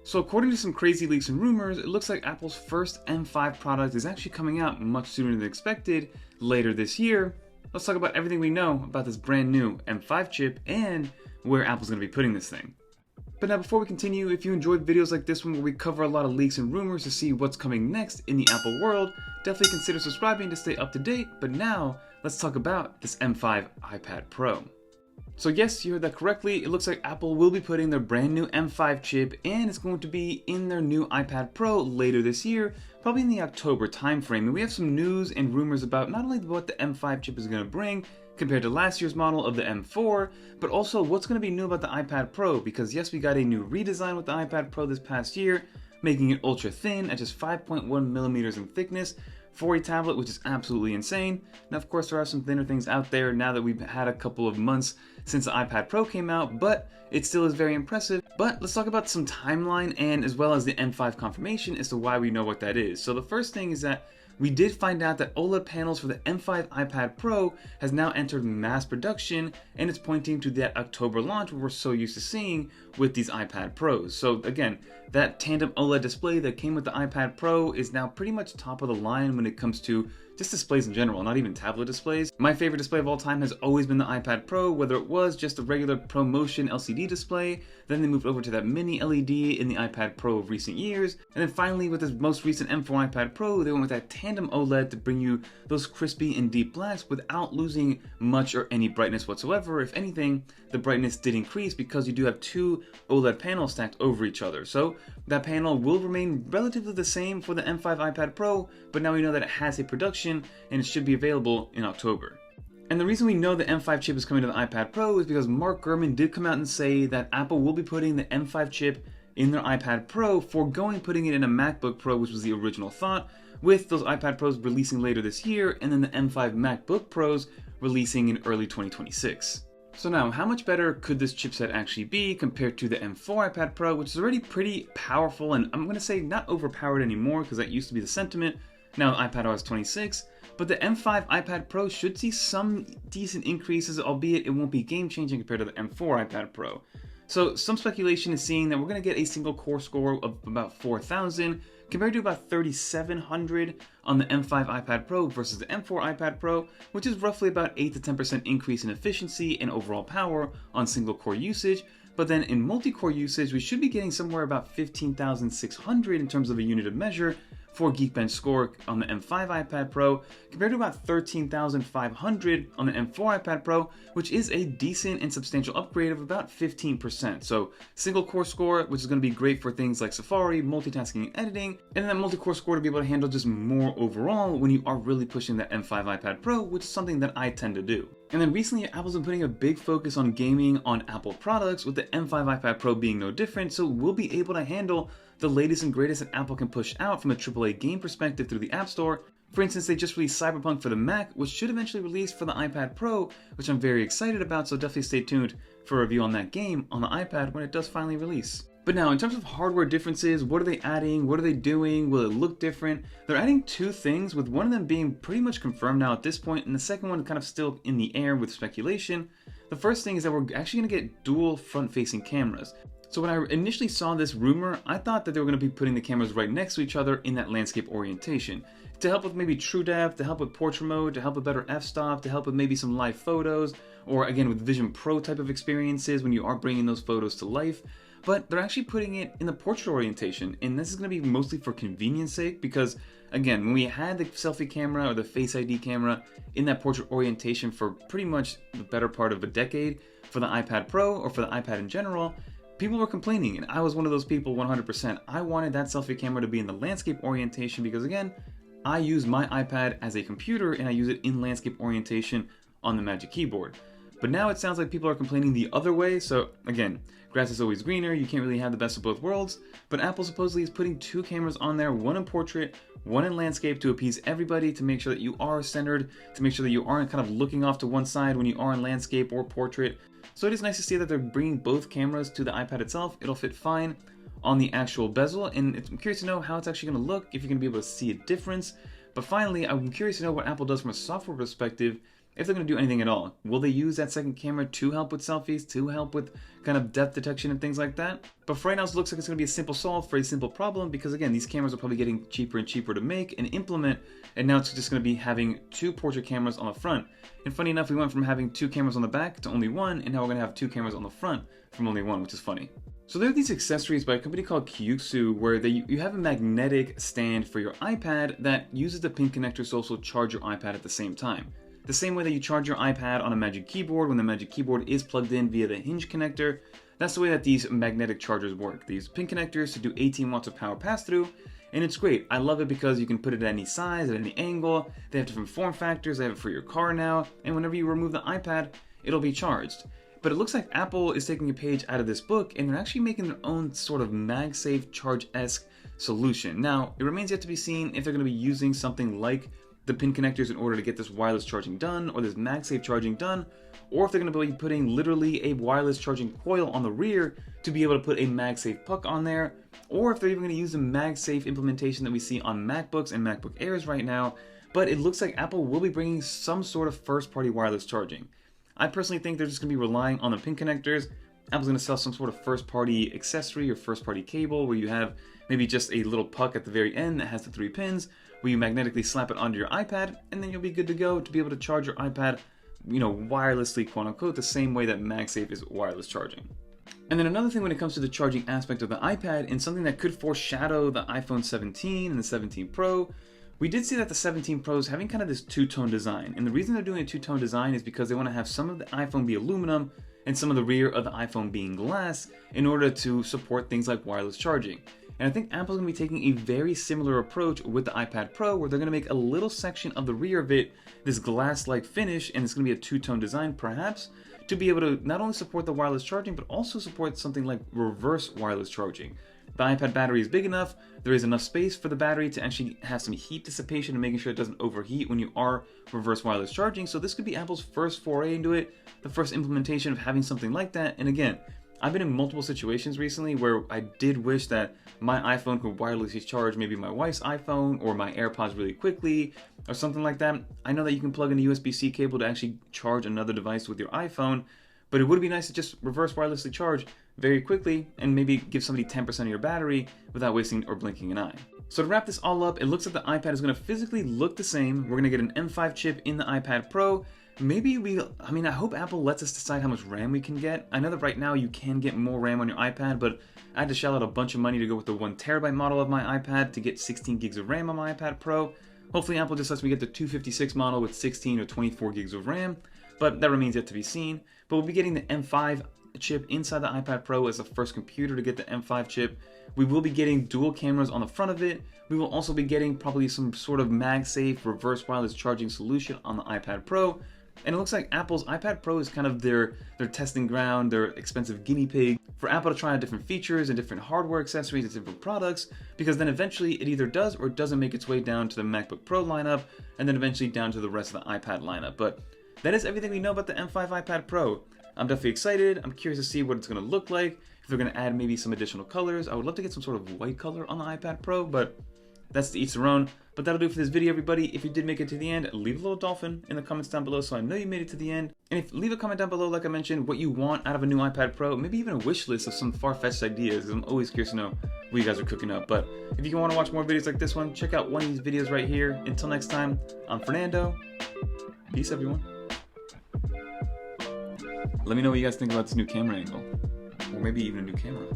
So according to some crazy leaks and rumors, it looks like Apple's first M5 product is actually coming out much sooner than expected later this year. Let's talk about everything we know about this brand new M5 chip and where Apple's going to be putting this thing. But now before we continue, if you enjoyed videos like this one where we cover a lot of leaks and rumors to see what's coming next in the Apple world, definitely consider subscribing to stay up to date. But now, let's talk about this M5 iPad Pro. So yes, you heard that correctly. It looks like Apple will be putting their brand new M5 chip and it's going to be in their new iPad Pro later this year, probably in the October timeframe. And we have some news and rumors about not only what the M5 chip is going to bring compared to last year's model of the M4, but also what's going to be new about the iPad Pro, because yes, we got a new redesign with the iPad Pro this past year, making it ultra thin at just 5.1 millimeters in thickness for a tablet, which is absolutely insane. Now, of course, there are some thinner things out there now that we've had a couple of months since the iPad Pro came out, but it still is very impressive. But let's talk about some timeline and as well as the M5 confirmation as to why we know what that is. So the first thing is that we did find out that OLED panels for the M5 iPad Pro has now entered mass production, and it's pointing to that October launch we're so used to seeing with these iPad Pros. So again, that tandem OLED display that came with the iPad Pro is now pretty much top of the line when it comes to just displays in general, not even tablet displays. My favorite display of all time has always been the iPad Pro, whether it was just a regular ProMotion LCD display, then they moved over to that mini LED in the iPad Pro of recent years, and then finally with this most recent M4 iPad Pro, they went with that tandem OLED to bring you those crispy and deep blacks without losing much or any brightness whatsoever. If anything, the brightness did increase because you do have two OLED panels stacked over each other. So that panel will remain relatively the same for the M5 iPad Pro, but now we know that it has a production and it should be available in October. And the reason we know the M5 chip is coming to the iPad Pro is because Mark Gurman did come out and say that Apple will be putting the M5 chip in their iPad Pro, foregoing putting it in a MacBook Pro, which was the original thought, with those iPad Pros releasing later this year and then the M5 MacBook Pros releasing in early 2026. So now, how much better could this chipset actually be compared to the M4 iPad Pro, which is already pretty powerful, and I'm going to say not overpowered anymore because that used to be the sentiment, now iPadOS 26, but the M5 iPad Pro should see some decent increases, albeit it won't be game-changing compared to the M4 iPad Pro. So some speculation is seeing that we're going to get a single core score of about 4,000 compared to about 3,700 on the M5 iPad Pro versus the M4 iPad Pro, which is roughly about 8 to 10% increase in efficiency and overall power on single core usage. But then in multi-core usage, we should be getting somewhere about 15,600 in terms of a unit of measure for Geekbench score on the M5 iPad Pro, compared to about 13,500 on the M4 iPad Pro, which is a decent and substantial upgrade of about 15%. So single core score, which is going to be great for things like Safari, multitasking and editing, and then that multi-core score to be able to handle just more overall when you are really pushing that M5 iPad Pro, which is something that I tend to do. And then recently, Apple's been putting a big focus on gaming on Apple products, with the M5 iPad Pro being no different, so we'll be able to handle the latest and greatest that Apple can push out from a AAA game perspective through the App Store. For instance, they just released Cyberpunk for the Mac, which should eventually release for the iPad Pro, which I'm very excited about, so definitely stay tuned for a review on that game on the iPad when it does finally release. But now, in terms of hardware differences, what are they adding? What are they doing? Will it look different? They're adding two things, with one of them being pretty much confirmed now at this point, and the second one kind of still in the air with speculation. The first thing is that we're actually going to get dual front-facing cameras. So when I initially saw this rumor, I thought that they were going to be putting the cameras right next to each other in that landscape orientation, to help with maybe true depth, to help with portrait mode, to help with better f-stop, to help with maybe some live photos, or again with Vision Pro type of experiences when you are bringing those photos to life. But they're actually putting it in the portrait orientation, and this is going to be mostly for convenience sake, because again, when we had the selfie camera or the Face ID camera in that portrait orientation for pretty much the better part of a decade for the iPad Pro or for the iPad in general, people were complaining, and I was one of those people 100%. I wanted that selfie camera to be in the landscape orientation because again, I use my iPad as a computer and I use it in landscape orientation on the Magic Keyboard. But now it sounds like people are complaining the other way, so again, grass is always greener, you can't really have the best of both worlds, but Apple supposedly is putting two cameras on there, one in portrait, one in landscape, to appease everybody, to make sure that you are centered, to make sure that you aren't kind of looking off to one side when you are in landscape or portrait. So it is nice to see that they're bringing both cameras to the iPad itself. It'll fit fine on the actual bezel, and I'm curious to know how it's actually going to look, if you're going to be able to see a difference. But finally, I'm curious to know what Apple does from a software perspective if they're going to do anything at all. Will they use that second camera to help with selfies, to help with kind of depth detection and things like that? But for right now, it looks like it's going to be a simple solve for a simple problem, because again, these cameras are probably getting cheaper and cheaper to make and implement, and now it's just going to be having 2 portrait cameras on the front. And funny enough, we went from having 2 cameras on the back to only 1, and now we're going to have 2 cameras on the front from only 1, which is funny. So there are these accessories by a company called Kyuksu where you have a magnetic stand for your iPad that uses the pin connectors to also charge your iPad at the same time. The same way that you charge your iPad on a Magic Keyboard when the Magic Keyboard is plugged in via the hinge connector, that's the way that these magnetic chargers work. They use pin connectors to do 18 watts of power pass-through, and it's great. I love it because you can put it at any size, at any angle. They have different form factors. They have it for your car now, and whenever you remove the iPad, it'll be charged. But it looks like Apple is taking a page out of this book, and they're actually making their own sort of MagSafe charge-esque solution. Now, it remains yet to be seen if they're going to be using something like the pin connectors in order to get this wireless charging done, or this MagSafe charging done, or if they're going to be putting literally a wireless charging coil on the rear to be able to put a MagSafe puck on there, or if they're even going to use the MagSafe implementation that we see on MacBooks and MacBook Airs right now. But it looks like Apple will be bringing some sort of first-party wireless charging. I personally think they're just going to be relying on the pin connectors. Apple's going to sell some sort of first-party accessory or first-party cable where you have maybe just a little puck at the very end that has the 3 pins, where you magnetically slap it onto your iPad, and then you'll be good to go to be able to charge your iPad, wirelessly, quote-unquote, the same way that MagSafe is wireless charging. And then another thing when it comes to the charging aspect of the iPad, and something that could foreshadow the iPhone 17 and the 17 Pro, we did see that the 17 Pro is having kind of this two-tone design, and the reason they're doing a two-tone design is because they want to have some of the iPhone be aluminum and some of the rear of the iPhone being glass in order to support things like wireless charging. And I think Apple's going to be taking a very similar approach with the iPad Pro, where they're going to make a little section of the rear of it this glass-like finish, and it's going to be a two-tone design perhaps, to be able to not only support the wireless charging, but also support something like reverse wireless charging. The iPad battery is big enough, there is enough space for the battery to actually have some heat dissipation and making sure it doesn't overheat when you are reverse wireless charging, so this could be Apple's first foray into it, the first implementation of having something like that. And again, I've been in multiple situations recently where I did wish that my iPhone could wirelessly charge maybe my wife's iPhone or my AirPods really quickly or something like that. I know that you can plug in a USB-C cable to actually charge another device with your iPhone, but it would be nice to just reverse wirelessly charge very quickly and maybe give somebody 10% of your battery without wasting or blinking an eye. So to wrap this all up, it looks like the iPad is going to physically look the same. We're going to get an M5 chip in the iPad Pro. I hope Apple lets us decide how much RAM we can get. I know that right now you can get more RAM on your iPad, but I had to shell out a bunch of money to go with the 1TB model of my iPad to get 16 gigs of RAM on my iPad Pro. Hopefully Apple just lets me get the 256 model with 16 or 24 gigs of RAM, but that remains yet to be seen. But we'll be getting the M5 chip inside the iPad Pro as the first computer to get the M5 chip. We will be getting dual cameras on the front of it. We will also be getting probably some sort of MagSafe reverse wireless charging solution on the iPad Pro. And it looks like Apple's iPad Pro is kind of their testing ground, their expensive guinea pig for Apple to try out different features and different hardware accessories and different products, because then eventually it either does or it doesn't make its way down to the MacBook Pro lineup, and then eventually down to the rest of the iPad lineup. But that is everything we know about the M5 iPad Pro. I'm definitely excited. I'm curious to see what it's going to look like, if they're going to add maybe some additional colors. I would love to get some sort of white color on the iPad Pro, but that's to each their own. But that'll do it for this video, everybody. If you did make it to the end, leave a little dolphin in the comments down below so I know you made it to the end. And leave a comment down below, like I mentioned, what you want out of a new iPad Pro, maybe even a wish list of some far-fetched ideas, because I'm always curious to know what you guys are cooking up. But if you want to watch more videos like this one, check out one of these videos right here. Until next time, I'm Fernando. Peace, everyone. Let me know what you guys think about this new camera angle, or maybe even a new camera.